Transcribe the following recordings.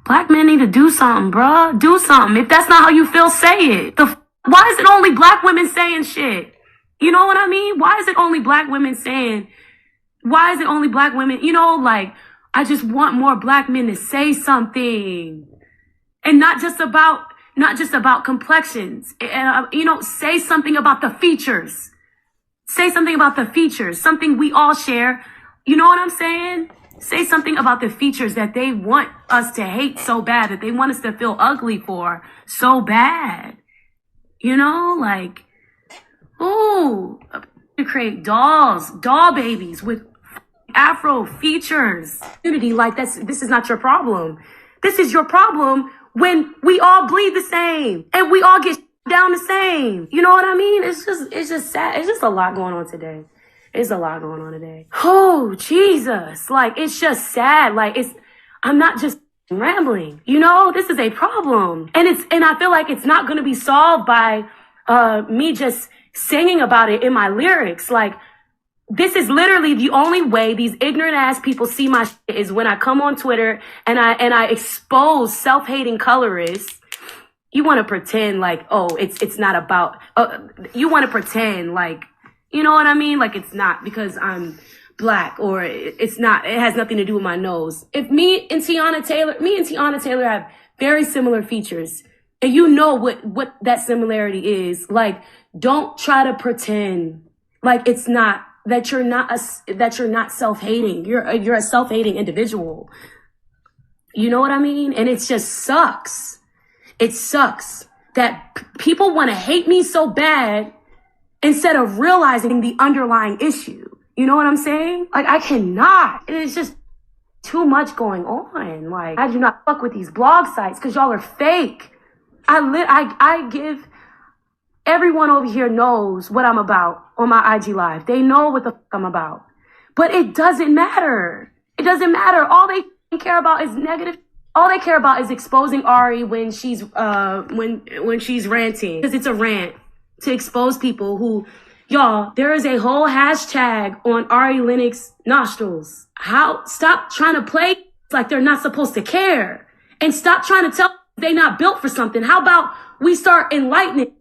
Black men need to do something, bruh. Do something. If that's not how you feel, say it. Why is it only black women saying shit? You know what I mean? Why is it only black women saying, why is it only black women? You know, like, I just want more black men to say something. And not just about complexions. And, you know, say something about the features. Say something about the features. Something we all share. You know what I'm saying? Say something about the features that they want us to hate so bad, that they want us to feel ugly for so bad. You know, like, ooh, to create doll babies with Afro features. Like, this is not your problem. This is your problem when we all bleed the same and we all get down the same. You know what I mean? It's just sad. It's just a lot going on today. It's a lot going on today. Oh, Jesus. Like, it's just sad. Like, I'm not just rambling. You know, this is a problem. And I feel like it's not going to be solved by, me just singing about it in my lyrics. Like, this is literally the only way these ignorant ass people see my shit is when I come on Twitter and I expose self-hating colorists. You want to pretend like, oh, it's not about, you want to pretend like, you know what I mean? Like, it's not because I'm black, or it has nothing to do with my nose. If me and Tiana Taylor have very similar features, and you know what that similarity is. Like, don't try to pretend like it's not, that you're not self-hating. You're a self-hating individual. You know what I mean? And it just sucks. It sucks that people want to hate me so bad instead of realizing the underlying issue. You know what I'm saying? Like, I cannot. It's just too much going on. Like, I do not fuck with these blog sites because y'all are fake. I give, everyone over here knows what I'm about on my IG Live. They know what the fuck I'm about. But it doesn't matter. It doesn't matter. All they care about is negative. All they care about is exposing Ari when she's when she's ranting. Because it's a rant to expose people who, y'all, there is a whole hashtag on Ari Lennox nostrils. Stop trying to play like they're not supposed to care. And stop trying to tell they not built for something. How about we start enlightening?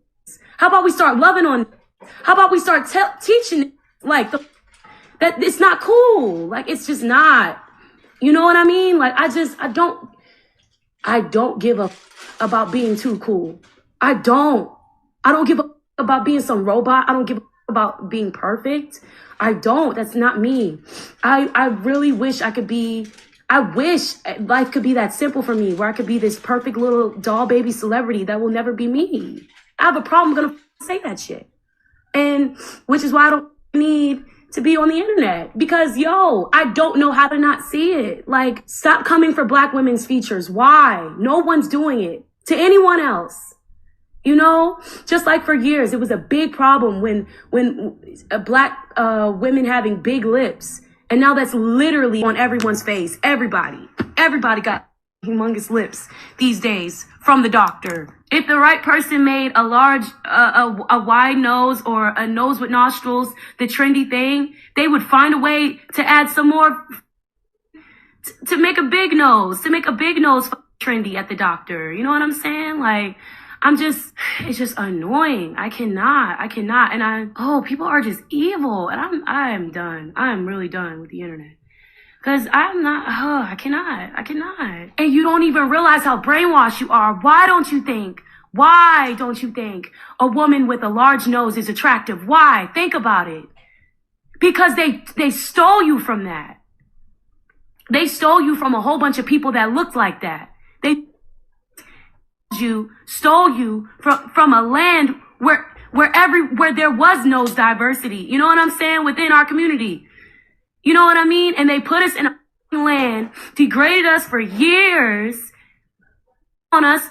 How about we start loving on? How about we start teaching like that it's not cool. Like, it's just not. You know what I mean? Like, I don't give a about being too cool. I don't give a about being some robot. I don't give a about being perfect. I don't. That's not me. I really wish I wish life could be that simple for me, where I could be this perfect little doll baby celebrity that will never be me. I have a problem gonna say that shit. And which is why I don't need to be on the internet, because I don't know how to not see it. Like, stop coming for black women's features. Why? No one's doing it to anyone else. You know, just like for years, it was a big problem when black women having big lips. And now that's literally on everyone's face. Everybody got humongous lips these days from the doctor. If the right person made a large, a wide nose or a nose with nostrils, the trendy thing, they would find a way to add some more, to make a big nose trendy at the doctor. You know what I'm saying? Like, it's just annoying. I cannot. And people are just evil. And I am done. I am really done with the internet. Cause I cannot. And you don't even realize how brainwashed you are. Why don't you think a woman with a large nose is attractive? Why? Think about it. Because they stole you from that. They stole you from a whole bunch of people that looked like that. They stole you from a land where there was no diversity. You know what I'm saying? Within our community. You know what I mean? And they put us in a land, degraded us for years, on us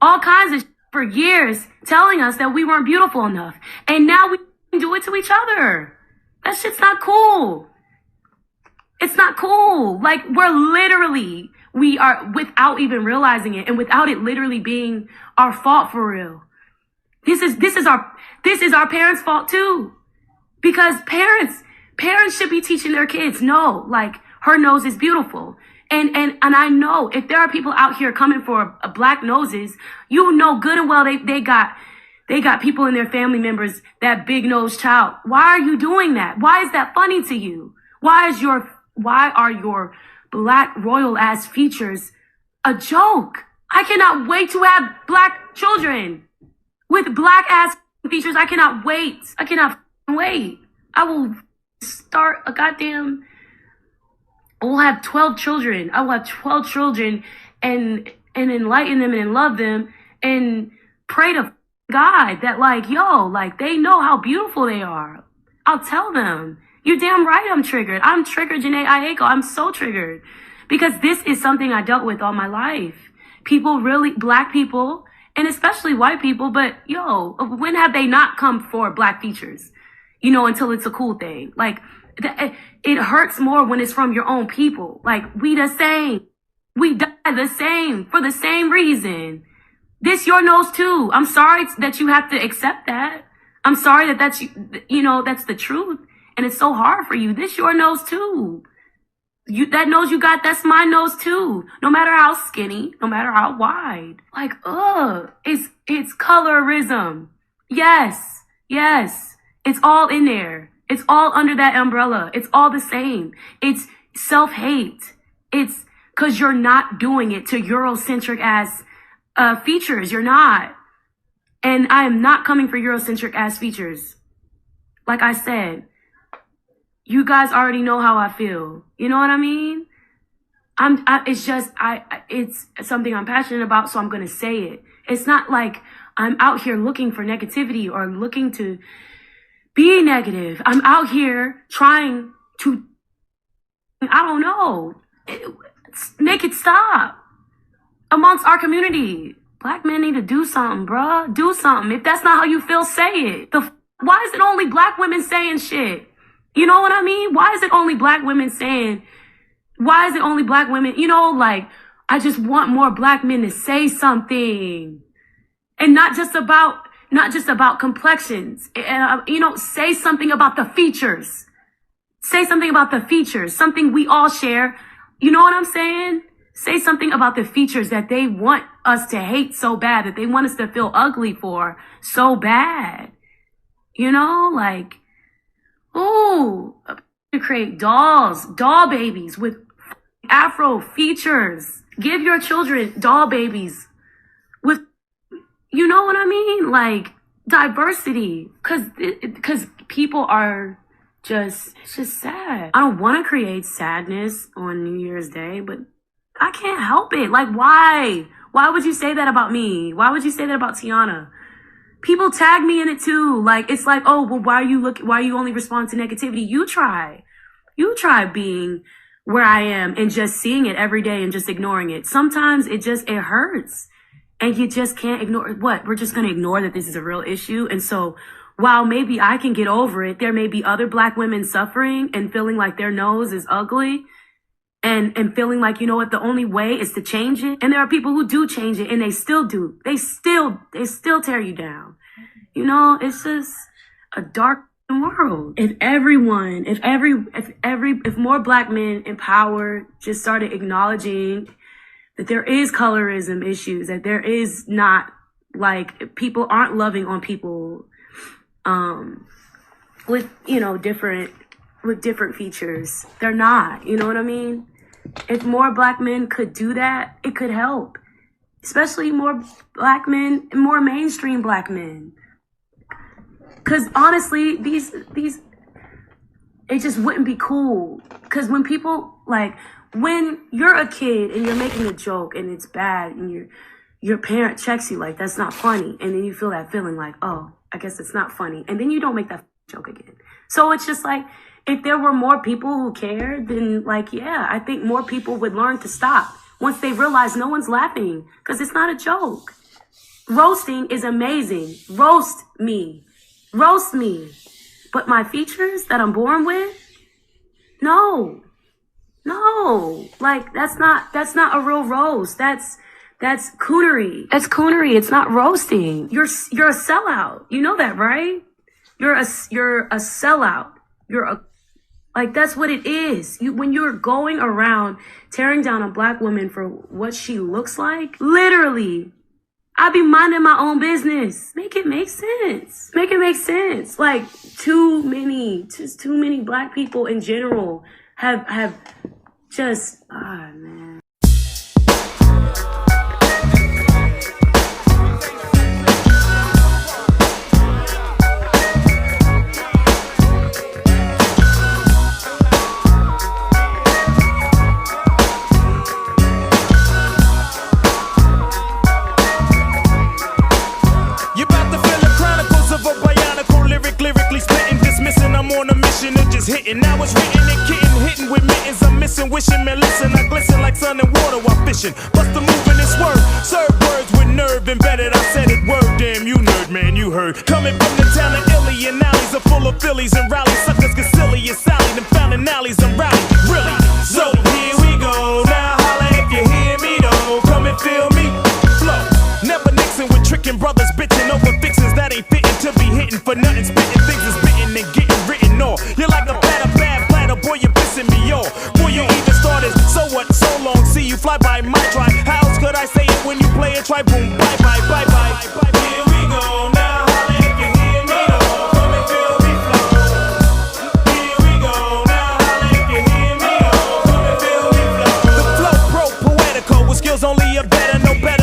all kinds of shit for years, telling us that we weren't beautiful enough. And now we can do it to each other. That shit's not cool. It's not cool. Like, we are, without even realizing it and without it literally being our fault for real. This is our parents' fault too. Because parents should be teaching their kids, no, like, her nose is beautiful. And I know if there are people out here coming for black noses, you know good and well they got people in their family members that big nose child. Why are you doing that? Why is that funny to you? Why are your black royal ass features a joke? I cannot wait to have black children with black ass features. I cannot wait. I cannot wait. I will start a goddamn. I will have 12 children. I will have 12 children and enlighten them and love them and pray to God that like, yo, like they know how beautiful they are. I'll tell them. You're damn right I'm triggered. I'm triggered, Janae Aiko. I'm so triggered. Because this is something I dealt with all my life. People really, black people, and especially white people, but yo, when have they not come for black features? You know, until it's a cool thing. Like, it hurts more when it's from your own people. Like, we the same. We die the same for the same reason. This your nose too. I'm sorry that you have to accept that. I'm sorry that that's, you know, that's the truth. And it's so hard for you. This your nose too. That nose you got, that's my nose too. No matter how skinny, no matter how wide. Like, it's colorism. Yes. It's all in there. It's all under that umbrella. It's all the same. It's self-hate. It's because you're not doing it to Eurocentric ass features. You're not. And I am not coming for Eurocentric ass features. Like I said, you guys already know how I feel. You know what I mean? It's something I'm passionate about, so I'm going to say it. It's not like I'm out here looking for negativity or looking to be negative. I'm out here trying to, I don't know, make it stop amongst our community. Black men need to do something, bruh. Do something. If that's not how you feel, say it. Why is it only black women saying shit? You know what I mean? Why is it only black women saying, why is it only black women? You know, like, I just want more black men to say something. And not just about complexions. And, you know, say something about the features. Say something about the features. Something we all share. You know what I'm saying? Say something about the features that they want us to hate so bad, that they want us to feel ugly for so bad. You know, like, ooh, to create doll babies with Afro features. Give your children doll babies with, you know what I mean? Like, diversity. Cause people are it's just sad. I don't want to create sadness on New Year's Day, but I can't help it. Like, why? Why would you say that about me? Why would you say that about Tiana? People tag me in it too. Like, it's like, oh, well, why are you only respond to negativity? You try being where I am and just seeing it every day and just ignoring it. Sometimes it hurts and you just can't ignore what? We're just going to ignore that this is a real issue. And so while maybe I can get over it, there may be other black women suffering and feeling like their nose is ugly and feeling like, you know what, the only way is to change it. And there are people who do change it and they still do. They still tear you down. You know, it's just a dark world. If more black men in power just started acknowledging that there is colorism issues, that there is not, like, people aren't loving on people, with, you know, different features. They're not, you know what I mean? If more black men could do that, it could help. Especially more black men, more mainstream black men. Cause honestly, these, it just wouldn't be cool. Cause when people, like, when you're a kid and you're making a joke and it's bad and your parent checks you like, that's not funny. And then you feel that feeling like, oh, I guess it's not funny. And then you don't make that joke again. So it's just like, if there were more people who cared, then, like, yeah, I think more people would learn to stop once they realize no one's laughing because it's not a joke. Roasting is amazing. Roast me. But my features that I'm born with, no, like, that's not a real roast. That's coonery. That's coonery. It's not roasting. You're a sellout. You know that, right? You're a sellout. Like, that's what it is. When you're going around tearing down a black woman for what she looks like, literally, I be minding my own business. Make it make sense. Make it make sense. Like, too many black people in general have just, man. Hitting, now it's written and kitten, hitting with mittens. I'm missing, wishing, man, listen. I glisten like sun and water while fishing. Bust the move in this word, serve words with nerve embedded. I said it word, damn you nerd, man, you heard. Coming from the town of Illy and alleys are full of Phillies and rallies. Suckers get silly and Sally, them founding alleys and rally. Really? So here we go. Now holla if you hear me though. Come and feel me. Flow. Never Nixon with tricking brothers, bitching over fixins that ain't fitting to be hitting for nothing. Spitting things is bitten and getting written off. You're like a bad platter, boy, you're pissing me off. Boy, you even started, so what, so long, see you fly by my try. How else could I say it when you play it? Try boom, bye, bye, bye, bye. Here we go, now holla if you hear me, though. Come and feel me flow. Here we go, now holla if you hear me, though. Come and feel me flow. The flow pro poetical, with skills only a better,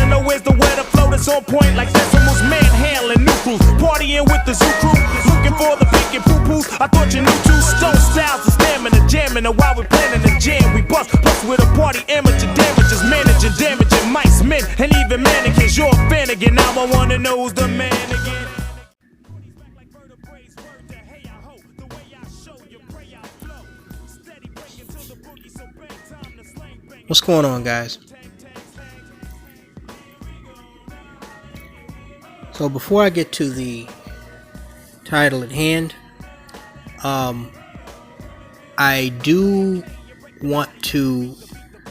know where's the way to flow that's on point like decimals, manhandling new crews. Partying with the zoo crew, looking for the pink and poo-poos. I thought you knew two stone styles of stamina, jamming. And while we're planning the jam, we bust. Plus with a party, amateur damages, managing, damaging mice, men, and even mannequins. You're a fan again, now I wanna know who's the man again. What's going on, guys? So before I get to the title at hand, I do want to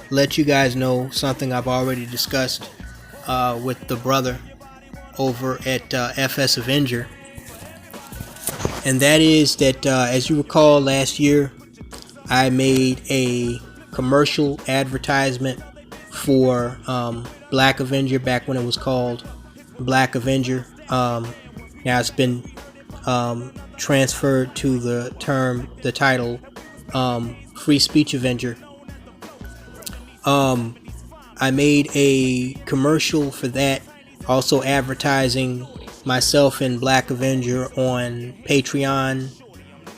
let you guys know something I've already discussed with the brother over at FS Avenger, and that is that as you recall, last year I made a commercial advertisement for Black Avenger back when it was called Black Avenger. Now it's been transferred to the title Free Speech Avenger. I made a commercial for that, also advertising myself and Black Avenger on Patreon,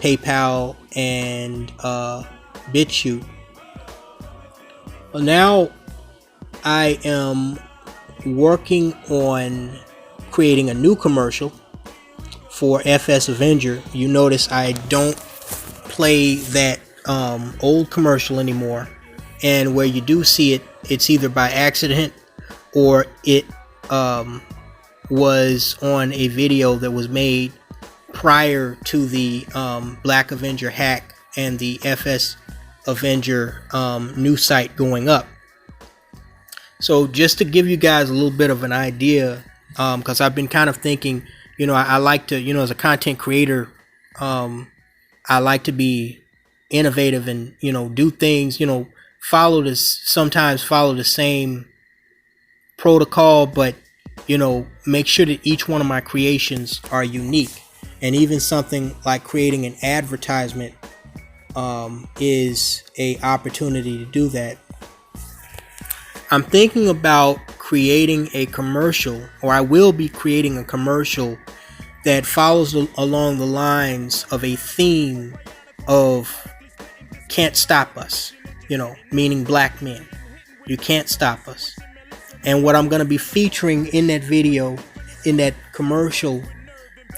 PayPal, and BitChute. Well, now I am working on creating a new commercial for FS Avenger. You notice I don't play that old commercial anymore, and where you do see it, it's either by accident or it was on a video that was made prior to the Black Avenger hack and the FS Avenger new site going up. So just to give you guys a little bit of an idea, because I've been kind of thinking, I like to, as a content creator, I like to be innovative and, do things, sometimes follow the same protocol, but, make sure that each one of my creations are unique. And even something like creating an advertisement is a opportunity to do that. I'm thinking about creating a commercial, or I will be creating a commercial that follows along the lines of a theme of can't stop us, meaning black men. You can't stop us. And what I'm going to be featuring in that video, in that commercial,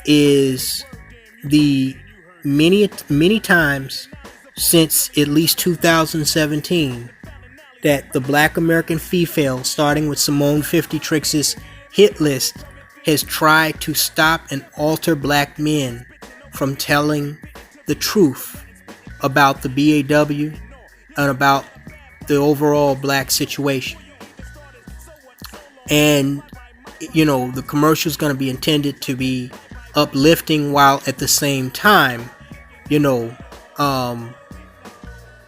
is the many times since at least 2017 that the Black American female, starting with Simone 50 Trix's hit list, has tried to stop and alter black men from telling the truth about the BAW and about the overall black situation. And, the commercial is going to be intended to be uplifting while at the same time,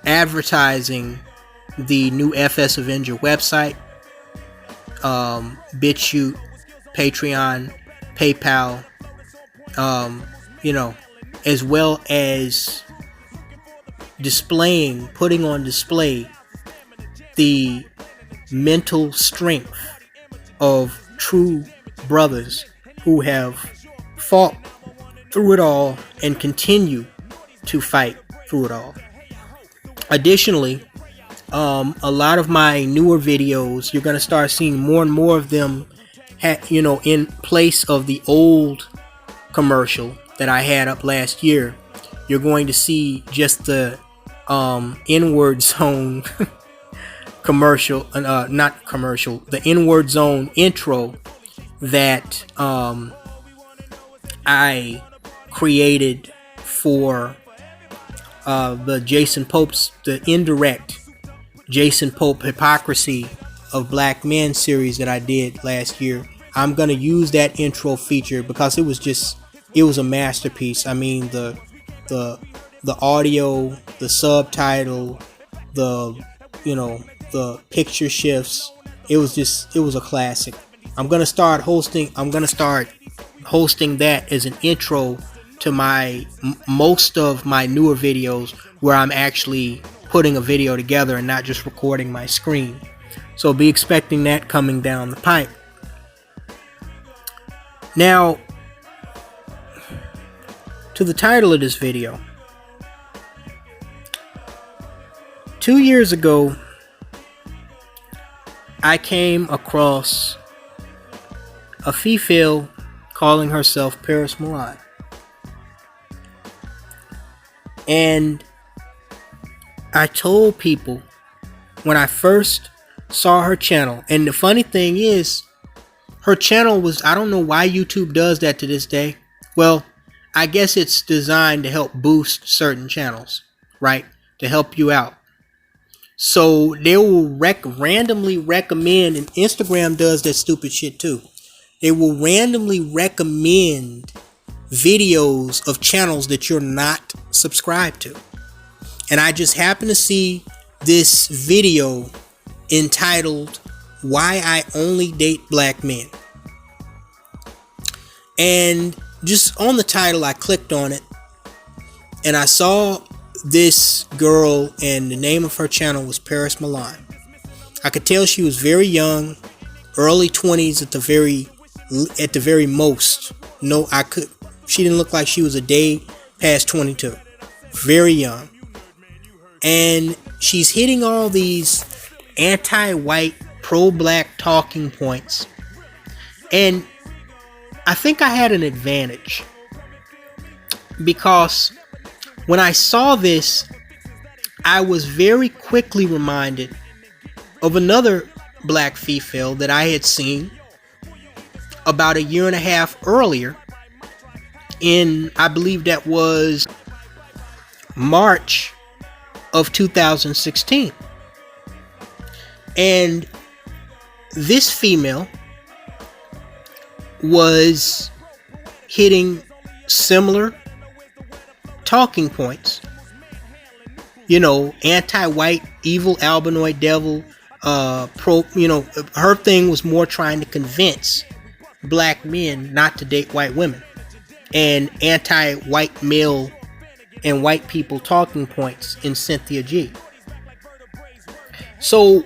advertising the new FS Avenger website, BitChute, Patreon, PayPal, as well as putting on display the mental strength of true brothers who have fought through it all and continue to fight through it all. Additionally, a lot of my newer videos, you're going to start seeing more and more of them, in place of the old commercial that I had up last year. You're going to see just the N-word zone commercial, the N-word zone intro that I created for the indirect Jason Pope hypocrisy of black men series that I did last year. I'm going to use that intro feature because it was a masterpiece. I mean, the audio, the subtitle, the picture shifts, it was a classic. I'm going to start hosting that as an intro to most of my newer videos, where I'm actually putting a video together and not just recording my screen. So be expecting that coming down the pipe. Now, to the title of this video. 2 years ago, I came across a female calling herself Paris Milan. And I told people when I first saw her channel, and the funny thing is, her channel was, I don't know why YouTube does that to this day. Well, I guess it's designed to help boost certain channels, right? To help you out. So they will randomly recommend, and Instagram does that stupid shit too. They will randomly recommend videos of channels that you're not subscribed to. And I just happened to see this video entitled "Why I Only Date Black Men." And just on the title, I clicked on it and I saw this girl, and the name of her channel was Paris Milan. I could tell she was very young, early 20s at the very most. She didn't look like she was a day past 22. Very young. And she's hitting all these anti-white, pro-black talking points. And I think I had an advantage, because when I saw this, I was very quickly reminded of another black female that I had seen about 1.5 years earlier in, I believe that was March of 2016. And this female was hitting similar talking points. Anti-white, evil albinoid devil, her thing was more trying to convince black men not to date white women, and anti-white male and white people talking points in Cynthia G. So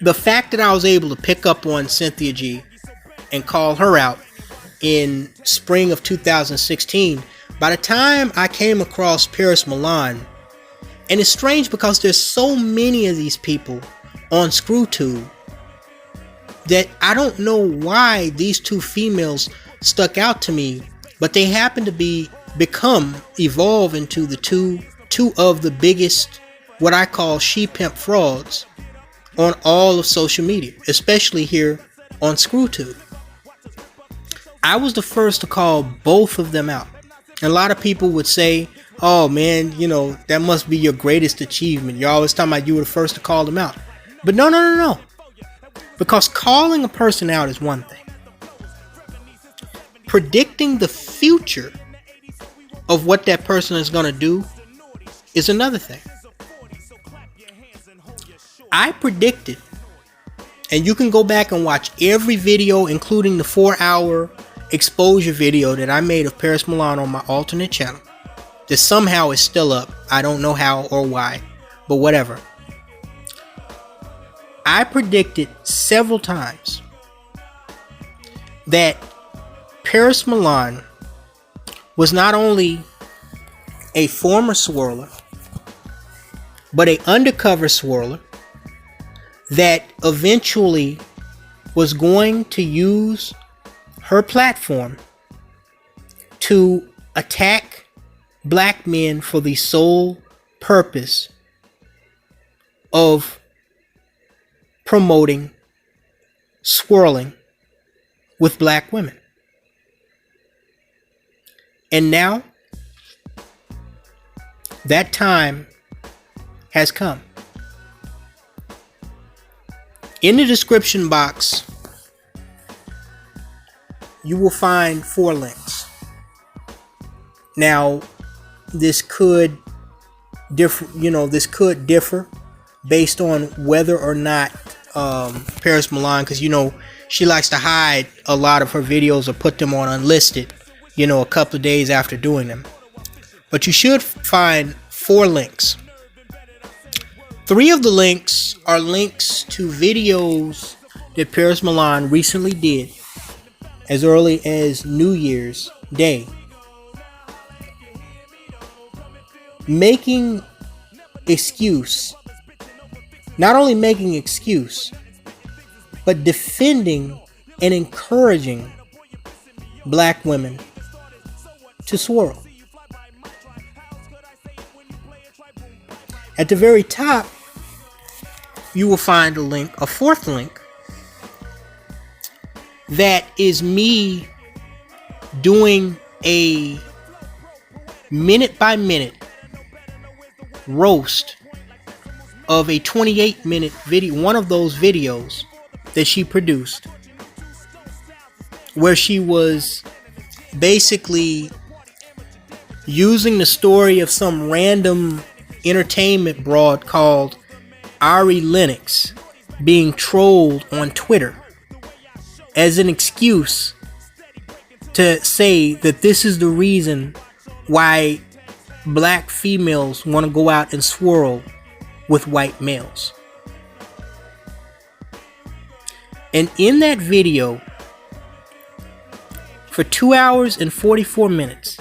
the fact that I was able to pick up on Cynthia G and call her out in spring of 2016, by the time I came across Paris Milan, and it's strange because there's so many of these people on ScrewTube that I don't know why these two females stuck out to me, but they happen to evolve into the two of the biggest, what I call she-pimp frauds on all of social media, especially here on ScrewTube. I was the first to call both of them out. And a lot of people would say, "Oh man, that must be your greatest achievement. You're always talking about you were the first to call them out." But no. Because calling a person out is one thing. Predicting the future of what that person is going to do is another thing. I predicted, and you can go back and watch every video, including the 4-hour exposure video that I made of Paris Milan on my alternate channel, that somehow is still up. I don't know how or why, but whatever. I predicted several times that Paris Milan was not only a former swirler, but an undercover swirler that eventually was going to use her platform to attack black men for the sole purpose of promoting swirling with black women. And now that time has come. In the description box, you will find 4 links. Now, this could differ, this could differ based on whether or not Paris Milan, because she likes to hide a lot of her videos or put them on unlisted, a couple of days after doing them. But you should find 4 links. 3 of the links are links to videos that Paris Milan recently did as early as New Year's Day, making excuse, not only making excuse, but defending and encouraging black women to swirl. At the very top, you will find a link, a 4th link, that is me doing a minute by minute roast of a 28-minute video, one of those videos that she produced, where she was basically using the story of some random entertainment broad called Ari Lennox being trolled on Twitter as an excuse to say that this is the reason why black females want to go out and swirl with white males. And in that video, for 2 hours and 44 minutes,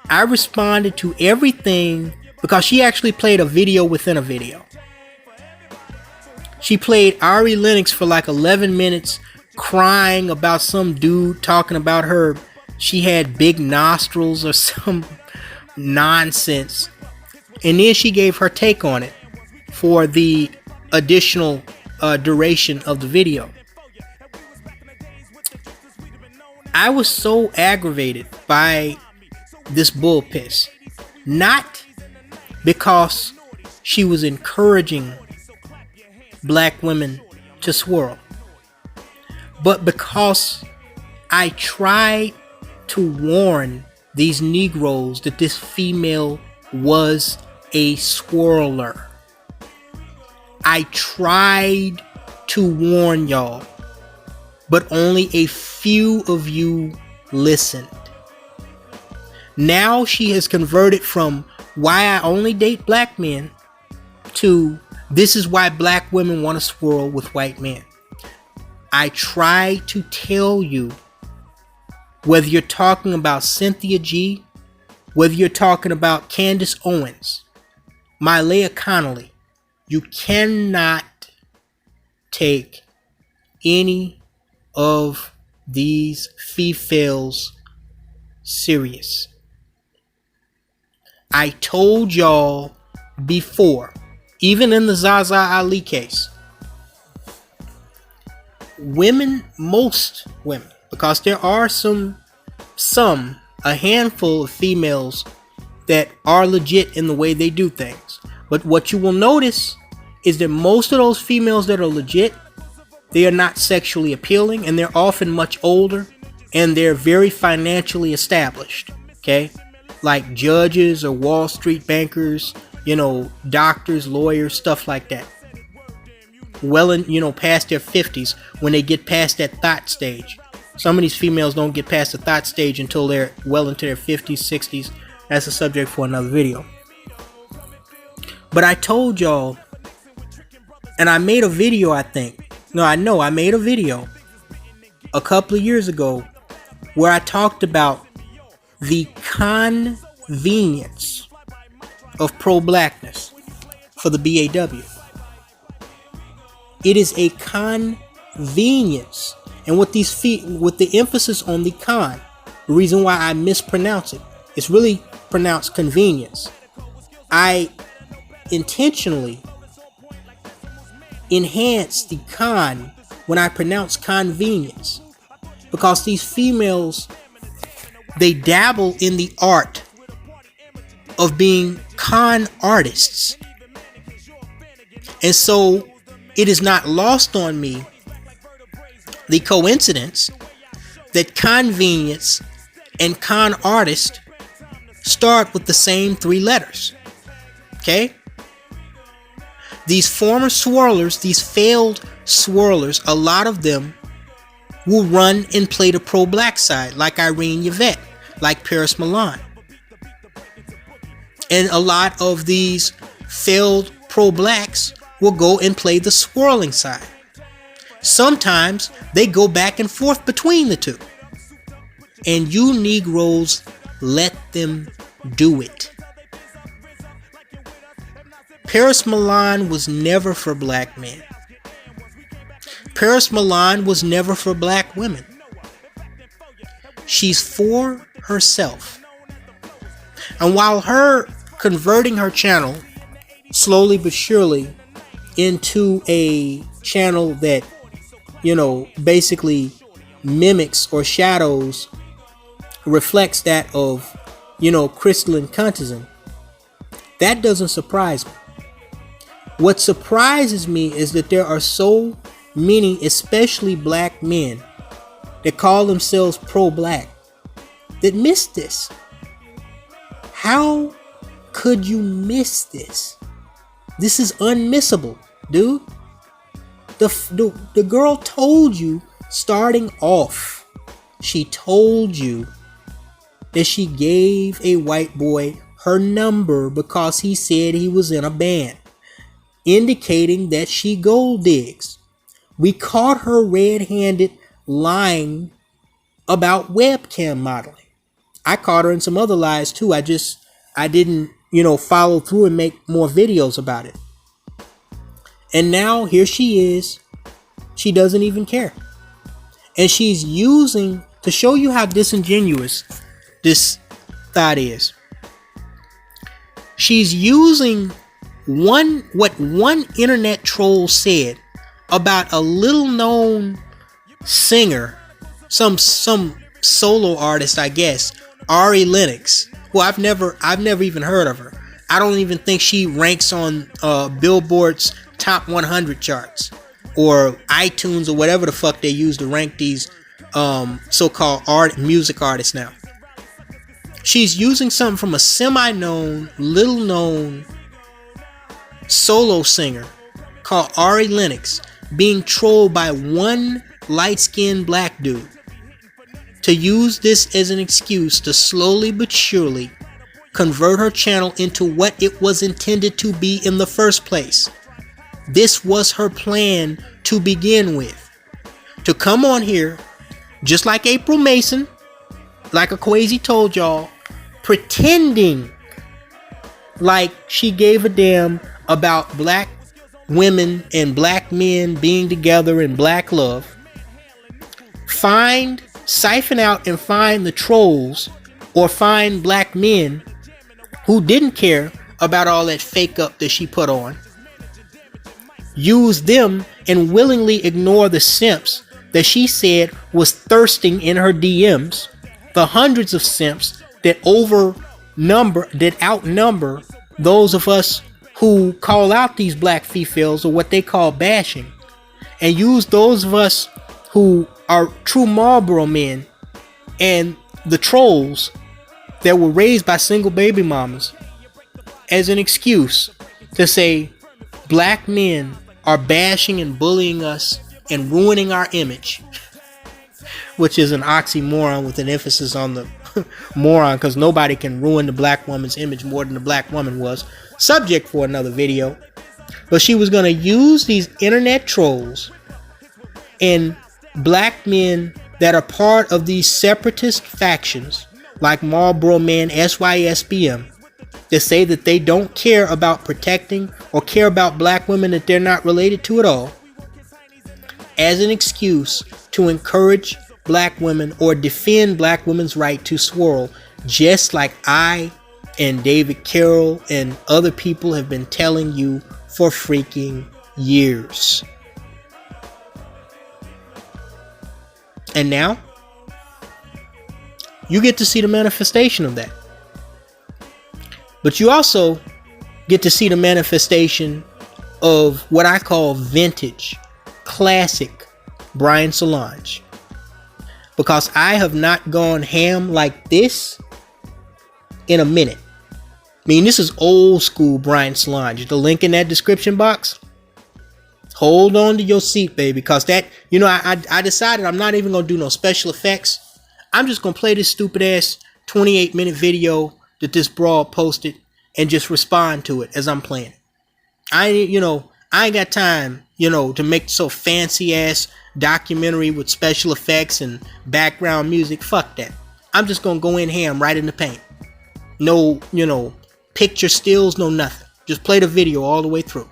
I responded to everything, because she actually played a video within a video. She played Ari Lennox for like 11 minutes crying about some dude talking about her. She had big nostrils or some nonsense. And then she gave her take on it for the additional duration of the video. I was so aggravated by this bull piss, not because she was encouraging black women to swirl, but because I tried to warn these Negroes that this female was a swirler. I tried to warn y'all, but only a few of you listened. Now she has converted from why I only date black men to this is why black women want to swirl with white men. I try to tell you, whether you're talking about Cynthia G, whether you're talking about Candace Owens, Mylea Connolly, you cannot take any of these females serious. I told y'all before, even in the Zaza Ali case, women, most women, because there are a handful of females that are legit in the way they do things. But what you will notice is that most of those females that are legit, they are not sexually appealing, and they're often much older, and they're very financially established. Okay? Like judges or Wall Street bankers doctors, lawyers, stuff like that. Well, past their 50s, when they get past that thought stage. Some of these females don't get past the thought stage until they're well into their 50s, 60s. That's a subject for another video. But I told y'all, and I made a video, I made a video a couple of years ago where I talked about the convenience of pro-blackness for the BAW. It is a convenience. And with the emphasis on the con, the reason why I mispronounce it, it's really pronounced convenience. I intentionally enhance the con when I pronounce convenience, because these females, they dabble in the art of being con artists. And so it is not lost on me the coincidence that convenience and con artist start with the same 3 letters. Okay? These former swirlers, these failed swirlers, a lot of them will run and play the pro-black side, like Irene Yvette, like Paris Milan. And a lot of these failed pro-blacks will go and play the swirling side. Sometimes they go back and forth between the two. And you Negroes let them do it. Paris Milan was never for black men. Paris Milan was never for black women. She's for herself. And while her converting her channel slowly but surely into a channel that basically mimics or shadows, reflects that of, crystalline cuntism, that doesn't surprise me. What surprises me is that there are so many, especially black men, that call themselves pro-black, that miss this. How could you miss this? This is unmissable, dude. The girl told you starting off, she told you that she gave a white boy her number because he said he was in a band, indicating that she gold digs. We caught her red-handed lying about webcam modeling. I caught her in some other lies too. I didn't, follow through and make more videos about it. And now here she is. She doesn't even care. And she's using, to show you how disingenuous this thought is, she's using what one internet troll said about a little known singer, some solo artist, I guess, Ari Lennox. Well, I've never even heard of her. I don't even think she ranks on Billboard's top 100 charts or iTunes or whatever the fuck they use to rank these so-called music artists now. She's using something from a semi-known, little-known solo singer called Ari Lennox being trolled by one light-skinned black dude to use this as an excuse to slowly but surely convert her channel into what it was intended to be in the first place. This was her plan to begin with. To come on here, just like April Mason, like Akwasi told y'all, pretending like she gave a damn about black women and black men being together in black love. Siphon out and find the trolls, or find black men who didn't care about all that fake up that she put on. Use them and willingly ignore the simps that she said was thirsting in her DMs. The hundreds of simps that outnumber those of us who call out these black females, or what they call bashing, and use those of us who are true Marlboro men and the trolls that were raised by single baby mamas as an excuse to say black men are bashing and bullying us and ruining our image, which is an oxymoron with an emphasis on the moron, because nobody can ruin the black woman's image more than the black woman was. Subject for another video. But she was going to use these internet trolls and black men that are part of these separatist factions like Marlboro Man, SYSBM, to say that they don't care about protecting or care about black women that they're not related to at all, as an excuse to encourage black women or defend black women's right to swirl, just like I and David Carroll and other people have been telling you for freaking years. And now you get to see the manifestation of that. But you also get to see the manifestation of what I call vintage, classic Brian Solange. Because I have not gone ham like this in a minute. I mean, this is old school Brian Solange. The link in that description box. Hold on to your seat, baby. Because that, you know, I decided I'm not even going to do no special effects. I'm just going to play this stupid ass 28-minute video that this broad posted and just respond to it as I'm playing it. I ain't got time, to make so fancy ass documentary with special effects and background music. Fuck that. I'm just going to go in ham right in the paint. No, picture stills, no nothing. Just play the video all the way through.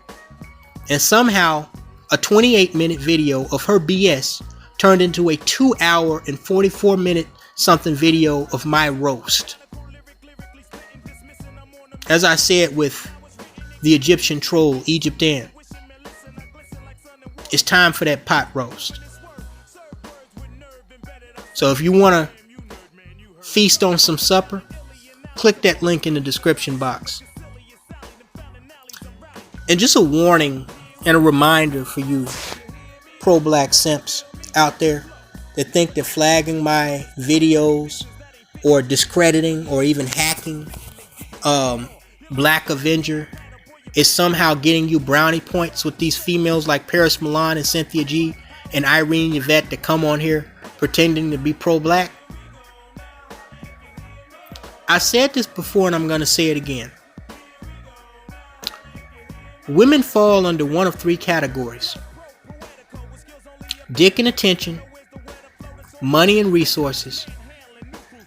And somehow a 28-minute video of her BS turned into a 2-hour and 44-minute something video of my roast. As I said with the Egyptian troll, Egyptian, it's time for that pot roast. So if you want to feast on some supper, click that link in the description box. And just a warning and a reminder for you pro-black simps out there that think that flagging my videos or discrediting or even hacking Black Avenger is somehow getting you brownie points with these females like Paris Milan and Cynthia G and Irene Yvette that come on here pretending to be pro-black. I said this before and I'm going to say it again. Women fall under one of three categories: dick and attention, money and resources,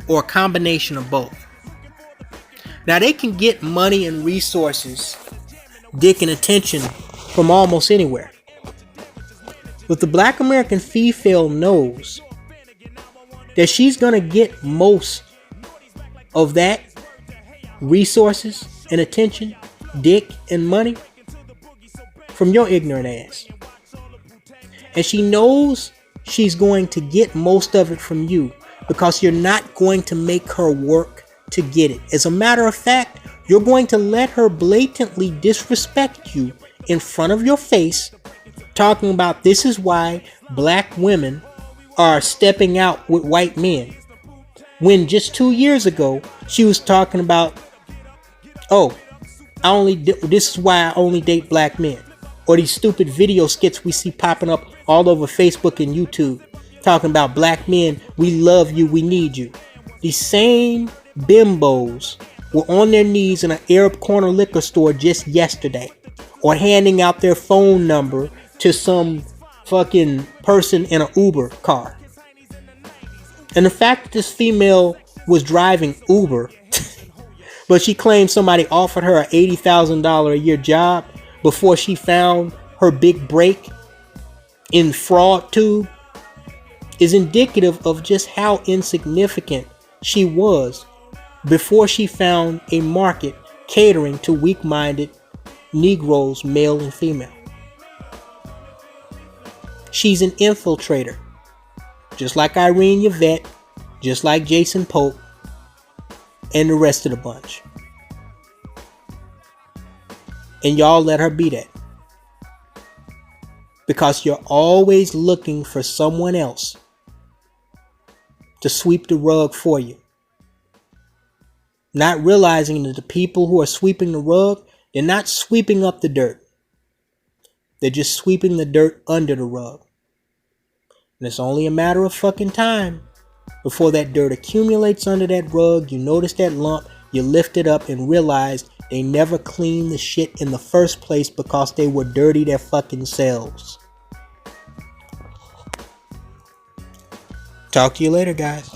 or a combination of both. Now they can get money and resources, dick and attention from almost anywhere. But the black American female knows that she's going to get most of that resources and attention, dick and money from your ignorant ass. And she knows she's going to get most of it from you because you're not going to make her work to get it. As a matter of fact, you're going to let her blatantly disrespect you in front of your face, talking about this is why black women are stepping out with white men. When just 2 years ago, she was talking about, this is why I only date black men. Or these stupid video skits we see popping up all over Facebook and YouTube, talking about black men, we love you, we need you. These same bimbos were on their knees in an Arab corner liquor store just yesterday, or handing out their phone number to some fucking person in an Uber car. And the fact that this female was driving Uber, but she claimed somebody offered her an $80,000 a year job before she found her big break in FraudTube, is indicative of just how insignificant she was before she found a market catering to weak-minded Negroes, male and female. She's an infiltrator, just like Irene Yvette, just like Jason Pope, and the rest of the bunch. And y'all let her be that. Because you're always looking for someone else to sweep the rug for you. not realizing that the people who are sweeping the rug, they're not sweeping up the dirt. They're just sweeping the dirt under the rug. And it's only a matter of fucking time before that dirt accumulates under that rug. You notice that lump, you lift it up and realize they never cleaned the shit in the first place because they were dirty their fucking selves. Talk to you later, guys.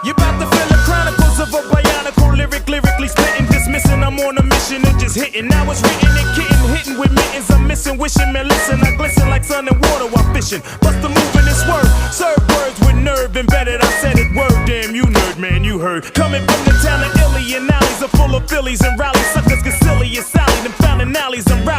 You about to feel the chronicles of a bionicle lyrically spitting, dismissing. I'm on a mission and just hitting. Now it's written and kitten, hitting with mittens. I'm missing, wishing, man, listen. I glisten like sun and water while fishing. Bust the move in this word. Serve words with nerve embedded. I said it word, damn you nerd, man, you heard. Coming from the town of Illy and alleys are full of Phillies and rallies. Suckers get silly and Sally. Them found in alleys and rallies.